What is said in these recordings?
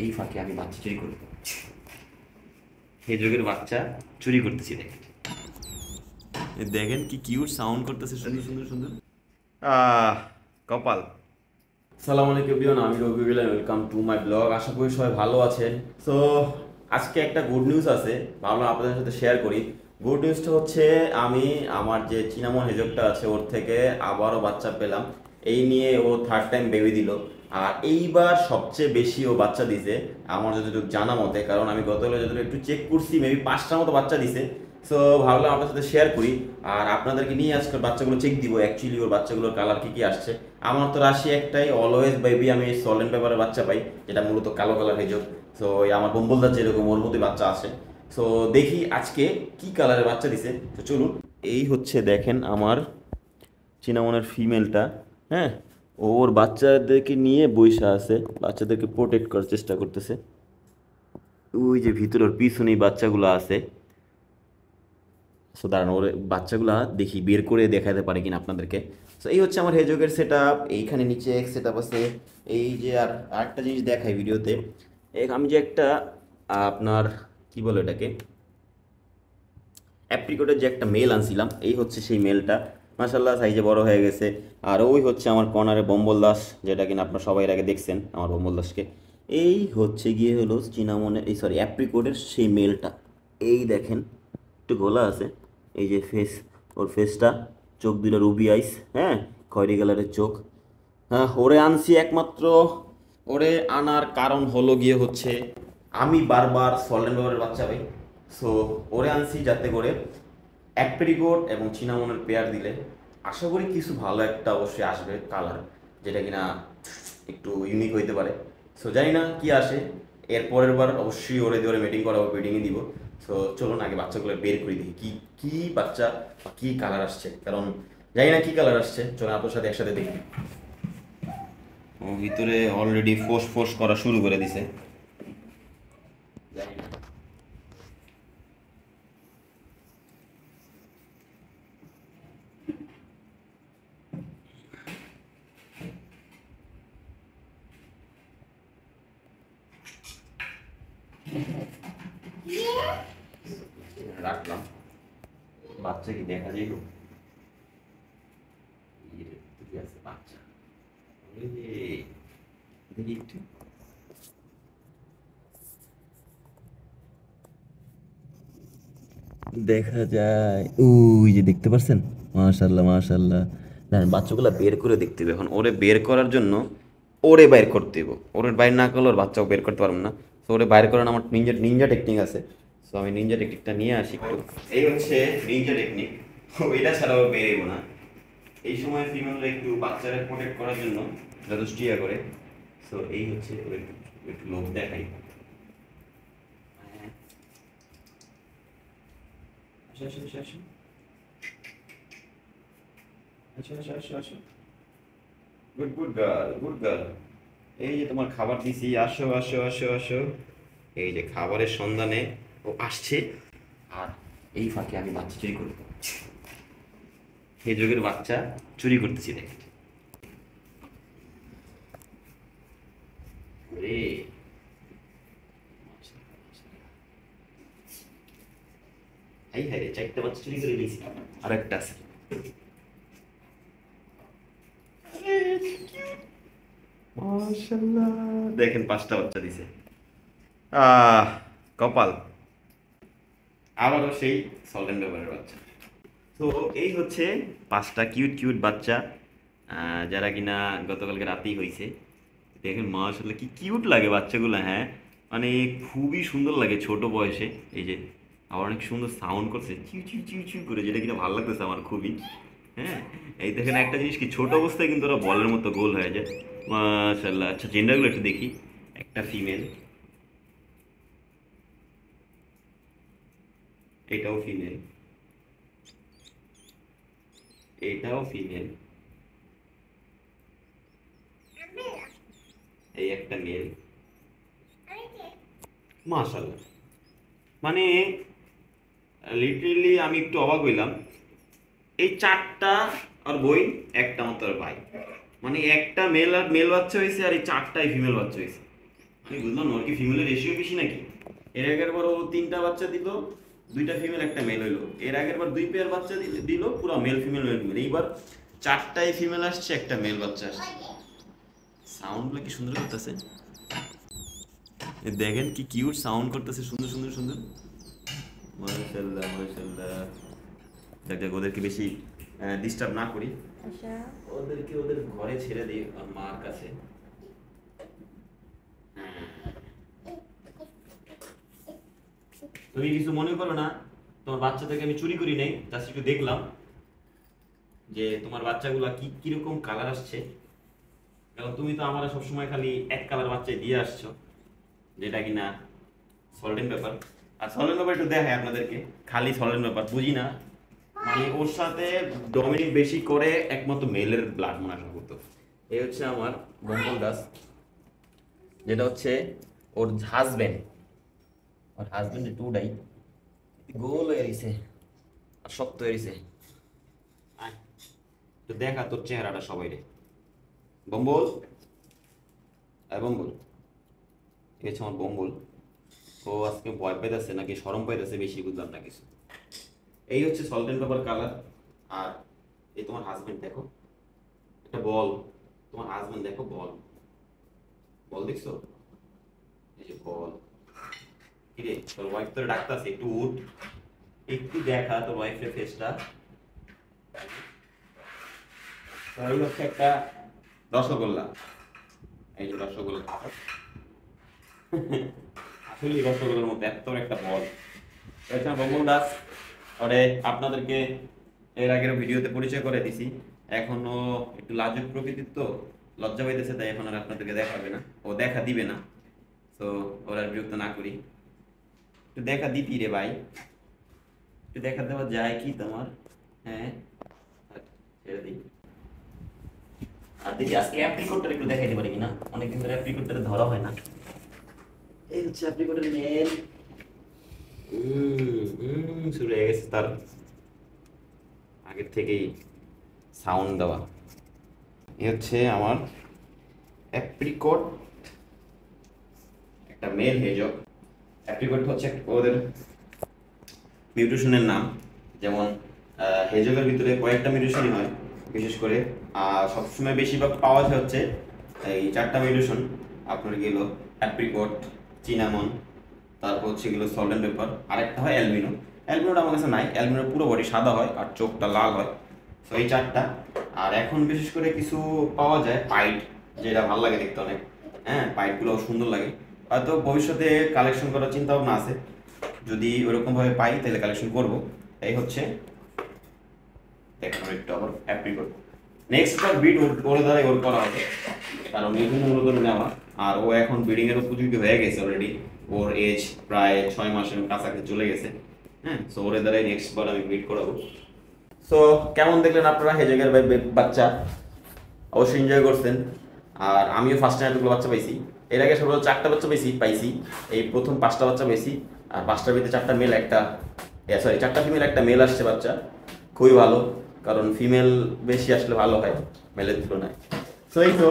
এই ফাঁকে আমি বাচ্চা চুরি করব। হেজকের বাচ্চা চুরি করতেছি, দেখেন দেখেন কি কিউট সাউন্ড করতেছে, সুন্দর সুন্দর সুন্দর। আহ কপাল। সালাম আলাইকুম এভরিওয়ান, আমি Rabiul, welcome to my blog. আশা করি সবাই ভালো আছেন। সো আজকে একটা গুড নিউজ আছে, ভাবলাম আপনাদের সাথে শেয়ার করি। গুড নিউজটা হচ্ছে আমি আমার যে চিনামন হেজকটা আছে ওর থেকে আবারও বাচ্চা পেলাম। এই নিয়ে ও থার্ড টাইম বেবি দিল। আর এইবার সবচেয়ে বেশি ও বাচ্চা দিছে আমার যতটুকু জানা মতে, কারণ আমি গতকাল যতটুকু একটু চেক করছি মেবি 5টার মতো বাচ্চা দিছে। সো ভাবলাম আপনার সাথে শেয়ার করি আর আপনাদেরকে নিয়ে আজকে বাচ্চাগুলো চেক দিব, অ্যাকচুয়ালি ওর বাচ্চাগুলোর কালার কী কী আসছে। আমার তো রাশি একটাই, অলওয়েজ বেবি আমি সল্ট অ্যান্ড পেপারের বাচ্চা পাই, যেটা মূলত কালো কালার হেজক। সো আমার বম্বলদার যেরকম ওর মতোই বাচ্চা আসে। সো দেখি আজকে কি কালারের বাচ্চা দিছে। তো চলুন, এই হচ্ছে দেখেন আমার চিনামনের ফিমেলটা। হ্যাঁ, ওর বাচ্চাদেরকে নিয়ে বইসা আছে, বাচ্চাদেরকে প্রোটেক্ট করার চেষ্টা করতেছে। ওই যে ভিতরে ওর পিছনেই বাচ্চাগুলো আছে। সো দাঁড়ান, ওর বাচ্চাগুলা দেখি বের করে দেখাতে পারে কিনা আপনাদেরকে। সো এই হচ্ছে আমার হেজকের সেট আপ। এইখানে নিচে এক সেট আপ আছে। এই যে আর আরেকটা জিনিস দেখাই ভিডিওতে, আমি যে একটা আপনার কি বলে এটাকে, অ্যাপ্রিকটের যে একটা মেল আনছিলাম, এই হচ্ছে সেই মেলটা। মাশাল্লাহ সাইজে বড় হয়ে গেছে। আর ওই হচ্ছে আমার কর্নারে বম্বল দাস, যেটা কিনা আপনার সবাই এর আগে দেখছেন আমার বম্বল দাসকে। এই হচ্ছে গিয়ে হলো চিনামনের, এই সরি অ্যাপ্রিকোটের সেই মেলটা। এই দেখেন একটু গোলা আছে, এই যে ফেস, ওর ফেসটা, চোখ দুটো রুবি আইস, হ্যাঁ, খয়েরি কালারের চোখ। হ্যাঁ, ওরে আনছি একমাত্র, ওরে আনার কারণ হলো গিয়ে হচ্ছে আমি বারবার সল্ট অ্যান্ড বাচ্চা পাই। সো ওরে আনছি যাতে করে অ্যাপ্রিকট এবং চিনামনের পেয়ার দিলে আশা করি কিছু ভালো একটা অবশ্যই আসবে কালার, যেটা কিনা একটু ইউনিক হইতে পারে। সো জানি না কি আসে, এর পরের বার অবশ্যই ওরে দিয়ে মিটিং করাবো, মিটিংয়ে দিব। সো চলুন আগে বাচ্চাগুলো বের করে দিই কি কি বাচ্চা বা কী কালার আসছে, কারণ জানি না কী কালার আসছে। চলুন আপনার সাথে একসাথে দেখি। ও ভিতরে অলরেডি ফোঁস ফোঁস করা শুরু করে দিছে। জানি না। রাখলাম, বাচ্চা কি দেখা যাইল? কি আছে বাচ্চা? দেখি একটু। দেখা যায়, ওই যে দেখতে পাচ্ছেন, মাশাল্লাহ মাশাল্লাহ। দেখেন বাচ্চাগুলো বের করে দেখতে হবে। এখন ওরে বের করার জন্য ওরে বাইর করতে হবে, ওরে বাইর না করলে ওর বাচ্চাও বের করতে পারবো না। তো ওরে বাইর করার আমার নিনজা নিনজা টেকনিক আছে। সো আমি নিনজা টেকনিকটা নিয়ে আসি একটু। এই হচ্ছে নিনজা টেকনিক, এটা ছাড়াও বেরোবো না। এই সময় ফিমেলরা একটু বাচ্চারা প্রোটেক্ট করার জন্য যথেষ্ট ইয়া করে। সো এই হচ্ছে ওর একটু একটু লোভ দেখাই। আসো আসো আসো আসো আসো আসো আসো আসো। Good good girl, good girl. এই যে তোমার খাবার দিছি, আসো আসো আসো আসো। এই যে খাবারের সন্ধানে ও আসছে। আর এই ফাঁকে আমি বাচ্চা চুরি করব। এই যুগের বাচ্চা চুরি করতেছি, দেখেন। রে হাই হাই রে, চারটা বাচ্চা চুরি করে নিয়েছি, আর একটা আছে। মাশাআল্লাহ, দেখেন 5টা বাচ্চা দিছে। আহ কপাল। আবারও সেই সল্ট অ্যান্ড পেপারের বাচ্চা। তো এই হচ্ছে 5টা কিউট কিউট বাচ্চা, যারা কিনা গতকালকে রাতেই হয়েছে। দেখেন মাশাআল্লাহ কি কিউট লাগে বাচ্চাগুলো, হ্যাঁ, মানে খুবই সুন্দর লাগে ছোট বয়সে। এই যে আবার অনেক সুন্দর সাউন্ড করছে চিউ চিউ চিউ চিউ করে, যেটা কিনা ভালো লাগতেছে আমার খুবই। হ্যাঁ, এই দেখেন একটা জিনিস কি, ছোট অবস্থায় কিন্তু ওরা বলের মতো গোল হয়ে যায়। মাশাআল্লাহ। আচ্ছা জেন্ডারগুলো একটু দেখি। একটা ফিমেল, এটাও ফিমেল, এটাও ফিমেল, এই একটা মেল। মাশাআল্লাহ, মানে লিটারেলি আমি একটু অবাক হইলাম। এই 4টা আর বই, একটা মাত্র ভাই, মানে একটা মেল আর মেল বাচ্চা হয়েছে আর এই 4টাই ফিমেল বাচ্চা হয়েছে। তুমি বুঝলো না, ওর কি ফিমেলের রেশিও বেশি নাকি? এর আগের বার ও 3টা বাচ্চা দিল, 2টা ফিমেল একটা মেল হইলো। এর আগের বার 2 পেয়ার বাচ্চা দিল, পুরো মেল ফিমেল মেল ফিমেল। এইবার 4টাই ফিমেল আসছে, একটা মেল বাচ্চা আসছে। সাউন্ডগুলো কি সুন্দর করতেছে, দেখেন কি কিউট সাউন্ড করতেছে, সুন্দর সুন্দর সুন্দর। মাশাআল্লাহ মাশাআল্লাহ। দেখ ওদেরকে বেশি ডিস্টার্ব না করি, আচ্ছা ওদেরকে ওদের ঘরে ছেড়ে দিই মার কাছে। তুমি কিছু মনে করো না, তোমার বাচ্চা থেকে আমি চুরি করি নাই, জাস্ট একটু দেখলাম যে তোমার বাচ্চাগুলা কি কিরকম কালার আসছে। কারণ তুমি তো আমার সবসময় খালি এক কালার বাচ্চাই দিয়ে আসছো, যেটা কিনা সল্টেন পেপার। আর সল্টেন পেপার একটু দেখায় আপনাদেরকে, খালি সল্টেন পেপার বুঝি না, মানে ওর সাথে ডমিনেট বেশি করে একমাত্র মেলের ব্লাড মনে করতো। এই হচ্ছে আমার বম্বল দাস, যেটা হচ্ছে ওর হাজবেন্ড। ওর হাজবেন্ড টুডাই গোল হয়ে গেছে আর শক্ত হয়ে গেছে। তো দেখা তোর চেহারাটা সবাই রে। বম্বল, বম্বল, এই হচ্ছে আমার বম্বল। ও আজকে ভয় পাইতেছে নাকি শরম পাইতেছে বেশি, বুঝলাম না কিছু। এই হচ্ছে সল্ট এন্ড পেপার কালার। আর এই তোমার হাজবেন্ড দেখো, একটা বল। তোমার হাজবেন্ড দেখো, বল বল দেখছো, এই যে বল। কিরে তোর ওয়াইফ তোর ডাকতাছে, একটু উঠ, একটু দেখা তোর ওয়াইফের ফেসটা। এই হচ্ছে একটা রসগোল্লা, এই যে রসগোল্লা। আসলে রসগোল্লার মধ্যে এত একটা বল। এটা বম্বল দাস। ওরে আপনাদেরকে এর আগের ভিডিওতে পরিচয় করে দিছি, এখনো একটু লাজুক প্রকৃতির তো লজ্জা পাইতেছে, তাই এখন আর আপনাদেরকে দেখাবে না, ও দেখা দিবে না। তো ওরা বিরক্ত না করি, একটু দেখা দিতি রে ভাই, একটু দেখা দেওয়া যায় কি তোমার? হ্যাঁ ছেড়ে দিই। আর দেখি আজকে অ্যাপ্রিকটটা একটু দেখাইতে পারি কিনা, অনেকদিন ধরে অ্যাপ্রিকটটা ধরা হয় না। এই হচ্ছে অ্যাপ্রিকটের মেল। শুরু হয়ে গেছে তার আগের থেকেই সাউন্ড দেওয়া। এ হচ্ছে আমার অ্যাপ্রিকট, একটা মেল হেজক। অ্যাপ্রিকট হচ্ছে ওদের মিউটেশনের নাম, যেমন হেজকের ভিতরে কয়েকটা মিউটেশনই হয় বিশেষ করে, আর সবসময় বেশিরভাগ পাওয়া যায় হচ্ছে এই 4টা মিউটেশন। আপনার গেল অ্যাপ্রিকট, চিনামন, তারপর হচ্ছে গেলো সল্ট এন্ড পেপার, আরেকটা হয় অ্যালবিনো। অ্যালবিনোটা আমার কাছে নাই, অ্যালবিনোর পুরো বডি সাদা হয় আর চোখটা লাল হয়। তো এই 4টা। আর এখন বিশেষ করে কিছু পাওয়া যায় পাইট, যেটা ভালো লাগে দেখতে অনেক। হ্যাঁ, পাইটগুলো সুন্দর লাগে। হয়তো ভবিষ্যতে কালেকশন করার চিন্তা ভাবনা আছে, যদি ওরকমভাবে পাই তাহলে কালেকশন করব। এই হচ্ছে দেখুন একটু আবার অ্যাপ্রিকট। নেক্সট বিট ওর দ্বারাই ওর করা হবে, কারণ এই জন্য মূলত নেওয়া। আর ও এখন ব্রিডিং এর উপযোগী হয়ে গেছে অলরেডি, ওর এজ প্রায় 6 মাসের কাছাকাছি চলে গেছে। হ্যাঁ, সো ওর দ্বারাই নেক্সট বার আমি ব্রিড করাবো। সো কেমন দেখলেন আপনারা হেজেগের বাচ্চা? অবশ্যই এনজয় করছেন। আর আমিও ফার্স্ট টাইম এতগুলো বাচ্চা পাইছি, এর আগে সর্বোচ্চ 4টা বাচ্চা পাইছি, এই প্রথম 5টা বাচ্চা পাইছি। আর 5টার ভিতরে 4টা মেল, 4টা ফিমেল, একটা মেল আসছে বাচ্চা। খুবই ভালো, কারণ ফিমেল বেশি আসলে ভালো হয় মেলের তুলনায়। সো এই তো,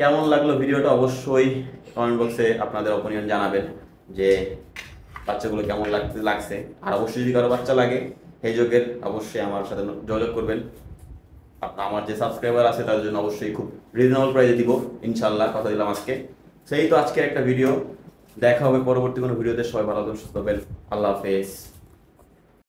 কেমন লাগলো ভিডিওটা অবশ্যই কমেন্ট বক্সে আপনাদের অপিনিয়ন জানাবেন যে বাচ্চাগুলো কেমন লাগছে। আর অবশ্যই যদি কারো বাচ্চা লাগে হেজকের, অবশ্যই আমার সাথে যোগাযোগ করবেন। আমার যে সাবস্ক্রাইবার আছে তাদের জন্য অবশ্যই খুব রিজনেবল প্রাইসে দিব ইনশাল্লাহ, কথা দিলাম আজকে। সেই তো আজকের একটা ভিডিও, দেখা হবে পরবর্তী কোনো ভিডিওতে। সবাই ভালো সুস্থ থাকবেন, আল্লাহ হাফেজ।